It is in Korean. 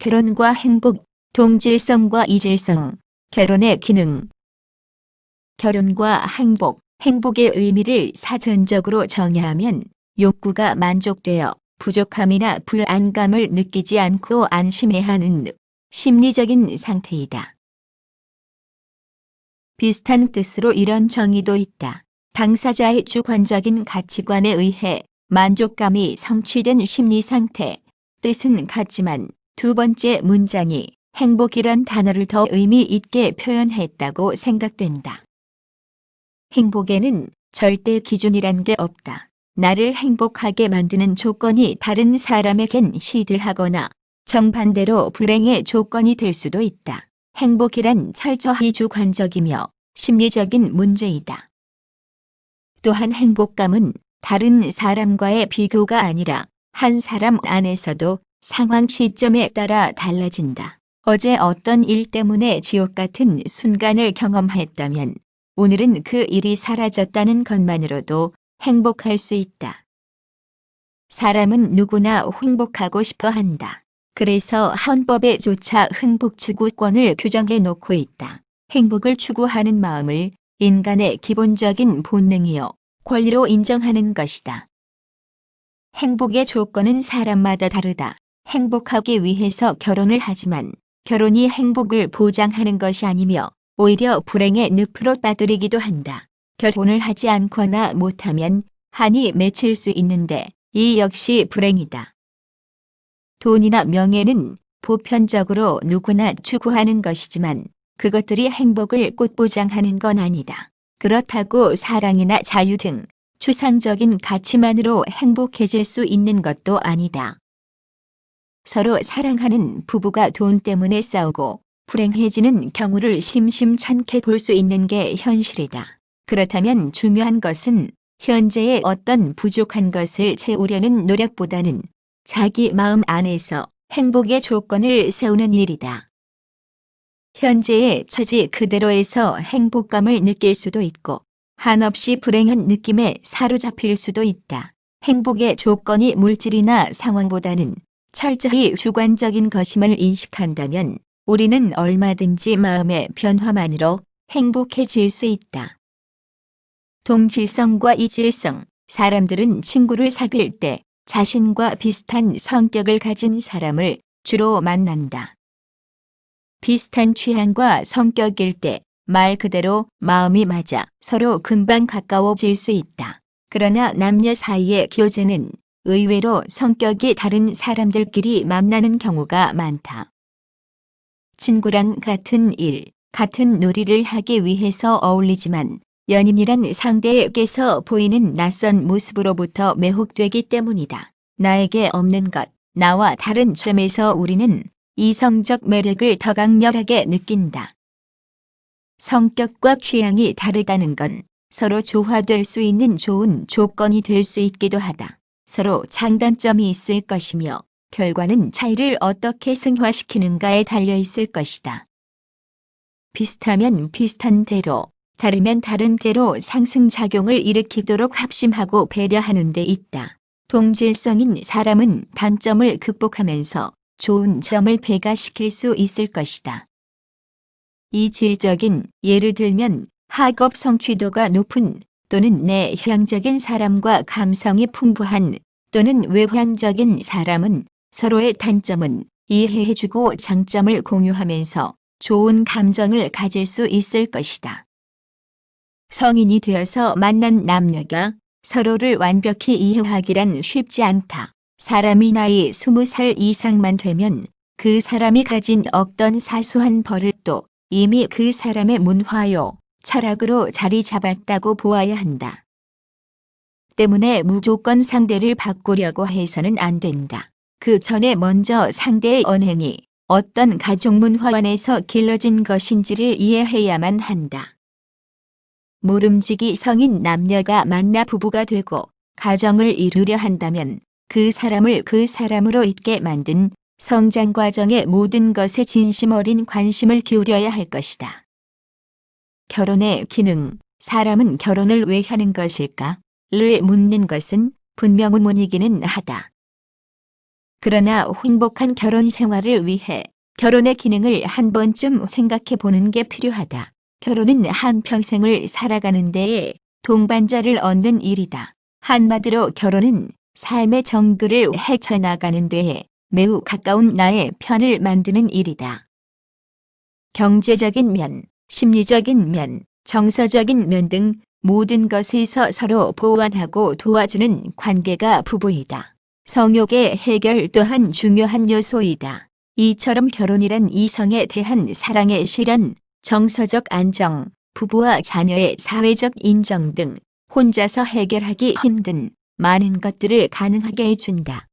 결혼과 행복, 동질성과 이질성, 결혼의 기능. 결혼과 행복, 행복의 의미를 사전적으로 정의하면 욕구가 만족되어 부족함이나 불안감을 느끼지 않고 안심해하는 심리적인 상태이다. 비슷한 뜻으로 이런 정의도 있다. 당사자의 주관적인 가치관에 의해 만족감이 성취된 심리 상태. 뜻은 같지만 두 번째 문장이 행복이란 단어를 더 의미 있게 표현했다고 생각된다. 행복에는 절대 기준이란 게 없다. 나를 행복하게 만드는 조건이 다른 사람에겐 시들하거나 정반대로 불행의 조건이 될 수도 있다. 행복이란 철저히 주관적이며 심리적인 문제이다. 또한 행복감은 다른 사람과의 비교가 아니라 한 사람 안에서도 상황 시점에 따라 달라진다. 어제 어떤 일 때문에 지옥 같은 순간을 경험했다면 오늘은 그 일이 사라졌다는 것만으로도 행복할 수 있다. 사람은 누구나 행복하고 싶어 한다. 그래서 헌법에조차 행복 추구권을 규정해 놓고 있다. 행복을 추구하는 마음을 인간의 기본적인 본능이요, 권리로 인정하는 것이다. 행복의 조건은 사람마다 다르다. 행복하기 위해서 결혼을 하지만 결혼이 행복을 보장하는 것이 아니며 오히려 불행의 늪으로 빠뜨리기도 한다. 결혼을 하지 않거나 못하면 한이 맺힐 수 있는데 이 역시 불행이다. 돈이나 명예는 보편적으로 누구나 추구하는 것이지만 그것들이 행복을 꼭 보장하는 건 아니다. 그렇다고 사랑이나 자유 등 추상적인 가치만으로 행복해질 수 있는 것도 아니다. 서로 사랑하는 부부가 돈 때문에 싸우고 불행해지는 경우를 심심찮게 볼 수 있는 게 현실이다. 그렇다면 중요한 것은 현재의 어떤 부족한 것을 채우려는 노력보다는 자기 마음 안에서 행복의 조건을 세우는 일이다. 현재의 처지 그대로에서 행복감을 느낄 수도 있고 한없이 불행한 느낌에 사로잡힐 수도 있다. 행복의 조건이 물질이나 상황보다는 철저히 주관적인 것임을 인식한다면 우리는 얼마든지 마음의 변화만으로 행복해질 수 있다. 동질성과 이질성. 사람들은 친구를 사귈 때 자신과 비슷한 성격을 가진 사람을 주로 만난다. 비슷한 취향과 성격일 때 말 그대로 마음이 맞아 서로 금방 가까워질 수 있다. 그러나 남녀 사이의 교제는 의외로 성격이 다른 사람들끼리 만나는 경우가 많다. 친구랑 같은 일, 같은 놀이를 하기 위해서 어울리지만 연인이란 상대에게서 보이는 낯선 모습으로부터 매혹되기 때문이다. 나에게 없는 것, 나와 다른 점에서 우리는 이성적 매력을 더 강렬하게 느낀다. 성격과 취향이 다르다는 건 서로 조화될 수 있는 좋은 조건이 될 수 있기도 하다. 서로 장단점이 있을 것이며 결과는 차이를 어떻게 승화시키는가에 달려 있을 것이다. 비슷하면 비슷한 대로, 다르면 다른 대로 상승작용을 일으키도록 합심하고 배려하는 데 있다. 동질성인 사람은 단점을 극복하면서 좋은 점을 배가시킬 수 있을 것이다. 이질적인, 예를 들면 학업 성취도가 높은 또는 내향적인 사람과 감성이 풍부한 또는 외향적인 사람은 서로의 단점은 이해해주고 장점을 공유하면서 좋은 감정을 가질 수 있을 것이다. 성인이 되어서 만난 남녀가 서로를 완벽히 이해하기란 쉽지 않다. 사람이 나이 20살 이상만 되면 그 사람이 가진 어떤 사소한 버릇도 이미 그 사람의 문화요, 철학으로 자리 잡았다고 보아야 한다. 때문에 무조건 상대를 바꾸려고 해서는 안 된다. 그 전에 먼저 상대의 언행이 어떤 가족 문화 안에서 길러진 것인지를 이해해야만 한다. 모름지기 성인 남녀가 만나 부부가 되고 가정을 이루려 한다면 그 사람을 그 사람으로 있게 만든 성장 과정의 모든 것에 진심 어린 관심을 기울여야 할 것이다. 결혼의 기능, 사람은 결혼을 왜 하는 것일까?를 묻는 것은 분명 의문이기는 하다. 그러나 행복한 결혼 생활을 위해 결혼의 기능을 한 번쯤 생각해 보는 게 필요하다. 결혼은 한평생을 살아가는 데에 동반자를 얻는 일이다. 한마디로 결혼은 삶의 정글을 헤쳐나가는 데에 매우 가까운 나의 편을 만드는 일이다. 경제적인 면, 심리적인 면, 정서적인 면 등 모든 것에서 서로 보완하고 도와주는 관계가 부부이다. 성욕의 해결 또한 중요한 요소이다. 이처럼 결혼이란 이성에 대한 사랑의 실현, 정서적 안정, 부부와 자녀의 사회적 인정 등 혼자서 해결하기 힘든 많은 것들을 가능하게 해준다.